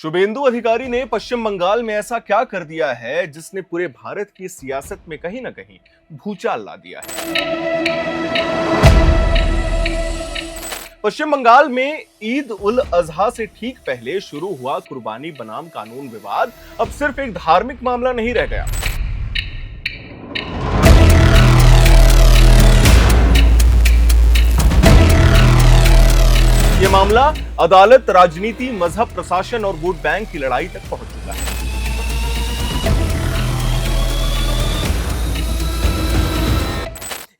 शुभेंदु अधिकारी ने पश्चिम बंगाल में ऐसा क्या कर दिया है जिसने पूरे भारत की सियासत में कहीं ना कहीं भूचाल ला दिया है। पश्चिम बंगाल में ईद उल अजहा से ठीक पहले शुरू हुआ कुर्बानी बनाम कानून विवाद अब सिर्फ एक धार्मिक मामला नहीं रह गया। यह मामला अदालत, राजनीति, मजहब, प्रशासन और वोट बैंक की लड़ाई तक पहुंच चुका है।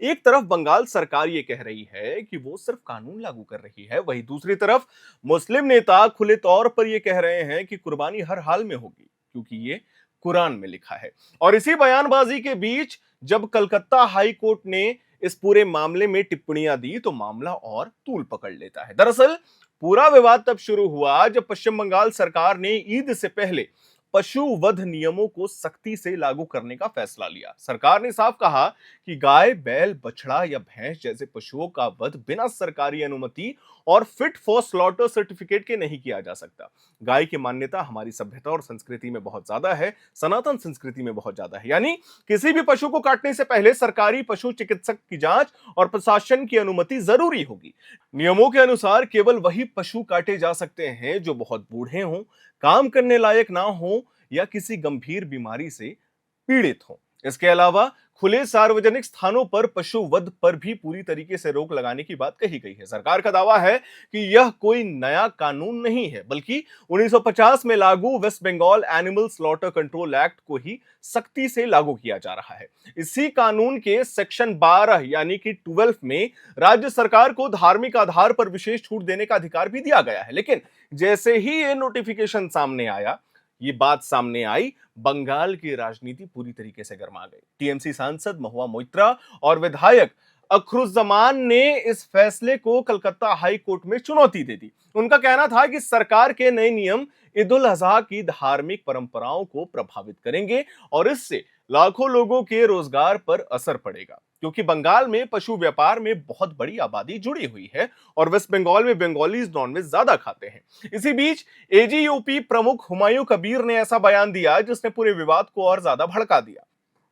एक तरफ बंगाल सरकार ये कह रही है कि वो सिर्फ कानून लागू कर रही है, वहीं दूसरी तरफ मुस्लिम नेता खुले तौर पर ये कह रहे हैं कि कुर्बानी हर हाल में होगी क्योंकि ये कुरान में लिखा है। और इसी बयानबाजी के बीच जब कलकत्ता हाई कोर्ट ने इस पूरे मामले में टिप्पणियां दी तो मामला और तूल पकड़ लेता है। दरअसल पूरा विवाद तब शुरू हुआ जब पश्चिम बंगाल सरकार ने ईद से पहले पशु वध नियमों को सख्ती से लागू करने का फैसला लिया। सरकार ने साफ कहा कि गाय, बैल, बछड़ा या भैंस जैसे पशुओं का वध बिना सरकारी अनुमति और फिट फॉर स्लॉटर सर्टिफिकेट के नहीं किया जा सकता। गाय की मान्यता हमारी सभ्यता और संस्कृति में बहुत ज्यादा है, सनातन संस्कृति में बहुत ज्यादा है। यानी किसी भी पशु को काटने से पहले सरकारी पशु चिकित्सक की जांच और प्रशासन की अनुमति जरूरी होगी। नियमों के अनुसार केवल वही पशु काटे जा सकते हैं जो बहुत बूढ़े हों, काम करने लायक ना हो या किसी गंभीर बीमारी से पीड़ित हो। इसके अलावा खुले सार्वजनिक स्थानों पर पशु वध पर भी पूरी तरीके से रोक लगाने की बात कही गई है। सरकार का दावा है कि यह कोई नया कानून नहीं है, बल्कि 1950 में लागू West Bengal animal slaughter control act को ही सख्ती से लागू किया जा रहा है। इसी कानून के सेक्शन 12 यानी कि 12 में राज्य सरकार को धार्मिक आधार पर विशेष छूट देने का अधिकार भी दिया गया है। लेकिन जैसे ही ये नोटिफिकेशन सामने आया, ये बात सामने आई, बंगाल की राजनीति पूरी तरीके से गर्मा गई। टीएमसी सांसद महुआ मोइत्रा और विधायक अखरुज्जमान ने इस फैसले को कलकत्ता हाई कोर्ट में चुनौती दे दी। उनका कहना था कि सरकार के नए नियम ईद उल अजहा की धार्मिक परंपराओं को प्रभावित करेंगे और इससे लाखों लोगों के रोजगार पर असर पड़ेगा, क्योंकि बंगाल में पशु व्यापार में बहुत बड़ी आबादी जुड़ी हुई है और वेस्ट बंगाल में बंगालीज नॉनवेज ज्यादा खाते हैं। इसी बीच एजीयूपी प्रमुख हुमायूं कबीर ने ऐसा बयान दिया जिसने पूरे विवाद को और ज्यादा भड़का दिया।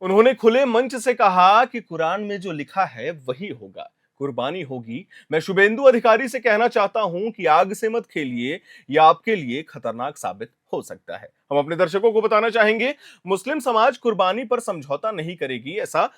उन्होंने खुले मंच से कहा कि कुरान में जो लिखा है वही होगा, कुर्बानी होगी। मैं शुभेंदु अधिकारी से कहना चाहता हूं कि आग से मत खेलिए, यह आपके लिए खतरनाक साबित हो सकता है। हम अपने दर्शकों को बताना चाहेंगे, मुस्लिम समाज कुर्बानी पर समझौता नहीं करेगी, ऐसा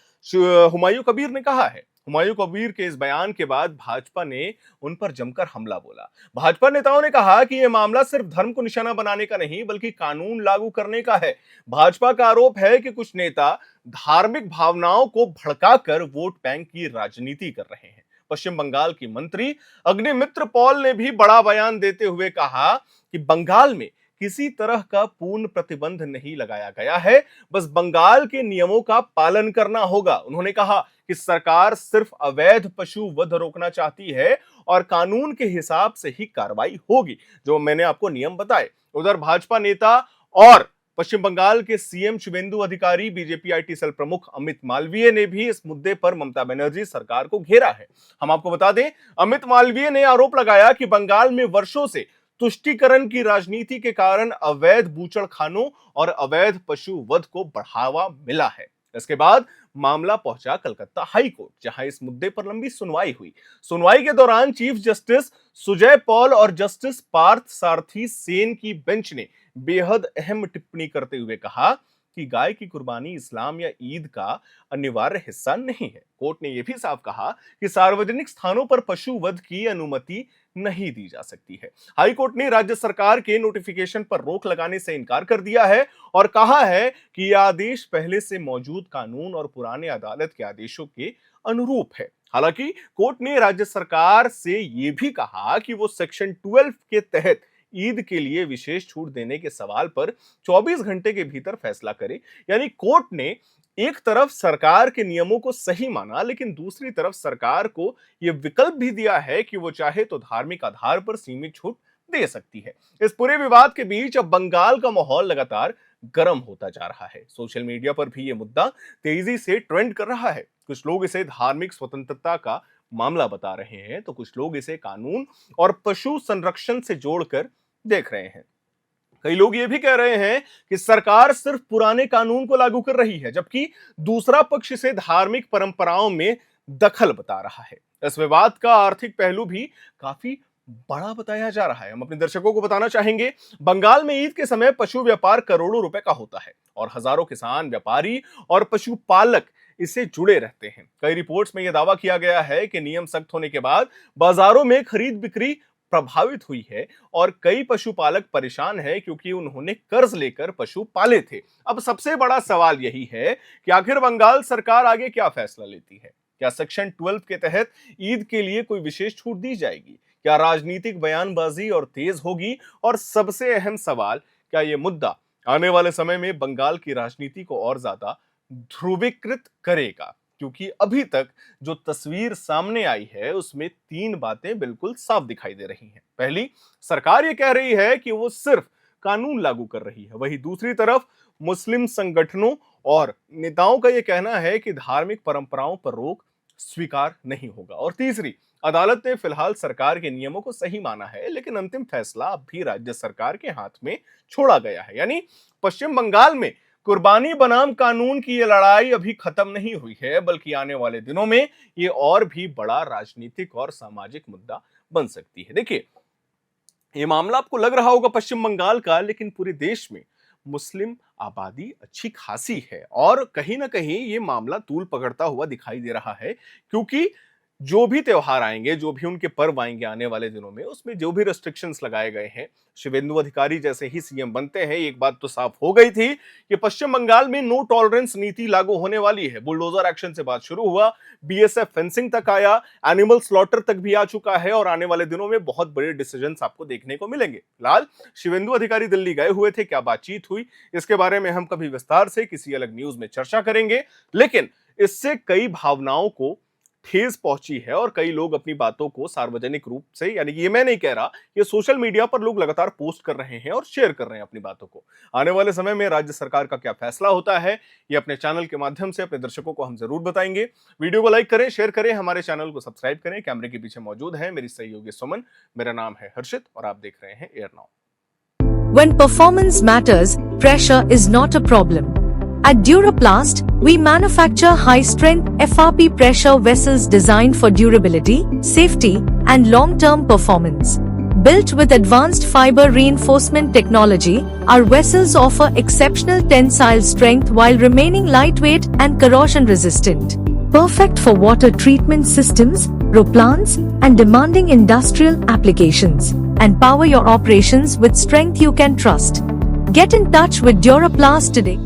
हुमायूं कबीर ने कहा है। हुमायूं कबीर के इस बयान के बाद भाजपा ने उन पर जमकर हमला बोला। भाजपा नेताओं ने कहा कि यह मामला सिर्फ धर्म को निशाना बनाने का नहीं बल्कि कानून लागू करने का है। भाजपा का आरोप है कि कुछ नेता धार्मिक भावनाओं को भड़काकर वोट बैंक की राजनीति कर रहे हैं। पश्चिम बंगाल की मंत्री अग्निमित्र पॉल ने भी बड़ा बयान देते हुए कहा कि बंगाल में किसी तरह का पूर्ण प्रतिबंध नहीं लगाया गया है, बस बंगाल के नियमों का पालन करना होगा। उन्होंने कहा कि सरकार सिर्फ अवैध पशु वध रोकना चाहती है और कानून के हिसाब से ही कार्रवाई होगी, जो मैंने आपको नियम बताए। उधर भाजपा नेता और पश्चिम बंगाल के सीएम शुभेंदु अधिकारी, बीजेपी आईटी सेल प्रमुख अमित मालवीय ने भी इस मुद्दे पर ममता बनर्जी सरकार को घेरा है। हम आपको बता दें, अमित मालवीय ने आरोप लगाया कि बंगाल में वर्षों से तुष्टीकरण की राजनीति के कारण अवैध बूचड़खानों और अवैध पशु वध को बढ़ावा मिला है। इसके बाद मामला पहुंचा कलकत्ता हाई कोर्ट, जहां इस मुद्दे पर लंबी सुनवाई हुई। सुनवाई के दौरान चीफ जस्टिस सुजय पॉल और जस्टिस पार्थ सारथी सेन की बेंच ने बेहद अहम टिप्पणी करते हुए कहा कि गाय की कुर्बानी इस्लाम या ईद का अनिवार्य हिस्सा नहीं है। कोर्ट ने यह भी साफ कहा कि सार्वजनिक स्थानों पर पशु वध की अनुमति नहीं दी जा सकती है। हाई कोर्ट ने राज्य सरकार के नोटिफिकेशन पर रोक लगाने से इनकार कर दिया है और कहा है कि यह आदेश पहले से मौजूद कानून और पुराने अदालत के आदेशों के अनुरूप है। हालांकि कोर्ट ने राज्य सरकार से यह भी कहा कि वो सेक्शन 12 के तहत ईद के लिए विशेष छूट देने के सवाल पर 24 घंटे के भीतर फैसला करे। यानी कोर्ट ने एक तरफ सरकार के नियमों को सही माना, लेकिन दूसरी तरफ सरकार को यह विकल्प भी दिया है कि वो चाहे तो धार्मिक आधार पर सीमित छूट दे सकती है। इस पूरे विवाद के बीच अब बंगाल का माहौल लगातार गर्म होता जा रहा है। सोशल मीडिया पर भी यह मुद्दा तेजी से ट्रेंड कर रहा है। कुछ लोग इसे धार्मिक स्वतंत्रता का मामला बता रहे हैं तो कुछ लोग इसे कानून और पशु संरक्षण से जोड़कर देख रहे हैं। कई लोग ये भी कह रहे हैं कि सरकार सिर्फ पुराने कानून को लागू कर रही है, जबकि दूसरा पक्ष इसे धार्मिक परंपराओं में दखल बता रहा है। इस विवाद का आर्थिक पहलू भी काफी बड़ा बताया जा रहा है। हम अपने दर्शकों को बताना चाहेंगे, बंगाल में ईद के समय पशु व्यापार करोड़ों रुपए का होता है और हजारों किसान, व्यापारी और पशुपालक इससे जुड़े रहते हैं। कई रिपोर्ट्स में यह दावा किया गया है कि नियम सख्त होने के बाद बाजारों में खरीद बिक्री प्रभावित हुई है और कई पशुपालक परेशान हैं क्योंकि उन्होंने कर्ज लेकर पशु पाले थे। अब सबसे बड़ा सवाल यही है कि आखिर बंगाल सरकार आगे क्या फैसला लेती है। क्या सेक्शन 12 के तहत ईद के लिए कोई विशेष छूट दी जाएगी? क्या राजनीतिक बयानबाजी और तेज होगी? और सबसे अहम सवाल, क्या यह मुद्दा आने वाले समय में बंगाल की राजनीति को और ज्यादा ध्रुवीकृत करेगा? क्योंकि अभी तक जो तस्वीर सामने आई है उसमें 3 बातें बिल्कुल साफ दिखाई दे रही हैं। पहली, सरकार ये कह रही है कि वो सिर्फ कानून लागू कर रही है। वहीं दूसरी तरफ मुस्लिम संगठनों और नेताओं का यह कहना है कि धार्मिक परंपराओं पर रोक स्वीकार नहीं होगा। और तीसरी, अदालत ने फिलहाल सरकार के नियमों को सही माना है, लेकिन अंतिम फैसला अब भी राज्य सरकार के हाथ में छोड़ा गया है। यानी पश्चिम बंगाल में कुर्बानी बनाम कानून की ये लड़ाई अभी खत्म नहीं हुई है, बल्कि आने वाले दिनों में ये और भी बड़ा राजनीतिक और सामाजिक मुद्दा बन सकती है। देखिए, ये मामला आपको लग रहा होगा पश्चिम बंगाल का, लेकिन पूरे देश में मुस्लिम आबादी अच्छी खासी है और कहीं ना कहीं ये मामला तूल पकड़ता हुआ दिखाई दे रहा है, क्योंकि जो भी त्योहार आएंगे, जो भी उनके पर्व आएंगे आने वाले दिनों में, उसमें जो भी रेस्ट्रिक्शंस लगाए गए हैं, शिवेंदु अधिकारी जैसे ही सीएम बनते हैं, एक बात तो साफ हो गई थी कि पश्चिम बंगाल में नो टॉलरेंस नीति लागू होने वाली है। बुलडोजर एक्शन से बात शुरू हुआ, बीएसएफ फेंसिंग तक आया, एनिमल स्लॉटर तक भी आ चुका है और आने वाले दिनों में बहुत बड़े डिसीजंस आपको देखने को मिलेंगे। फिलहाल शिवेंदु अधिकारी दिल्ली गए हुए थे, क्या बातचीत हुई, इसके बारे में हम कभी विस्तार से किसी अलग न्यूज में चर्चा करेंगे। लेकिन इससे कई भावनाओं को ठेस पहुंची है और कई लोग अपनी बातों को सार्वजनिक रूप से, यानी कि ये मैं नहीं कह रहा, ये सोशल मीडिया पर लोग लगातार पोस्ट कर रहे हैं और शेयर कर रहे हैं अपनी बातों को। आने वाले समय में राज्य सरकार का क्या फैसला होता है, ये अपने चैनल के माध्यम से अपने दर्शकों को हम जरूर बताएंगे। वीडियो को लाइक करें, शेयर करें, हमारे चैनल को सब्सक्राइब करें। कैमरे के पीछे मौजूद है मेरी सहयोगी सुमन, मेरा नाम है हर्षित और आप देख रहे हैं air now. When performance matters, pressure is not a problem. At Duraplast, we manufacture high-strength FRP pressure vessels designed for durability, safety, and long-term performance. Built with advanced fiber reinforcement technology, our vessels offer exceptional tensile strength while remaining lightweight and corrosion-resistant. Perfect for water treatment systems, roplants, and demanding industrial applications. And power your operations with strength you can trust. Get in touch with Duraplast today.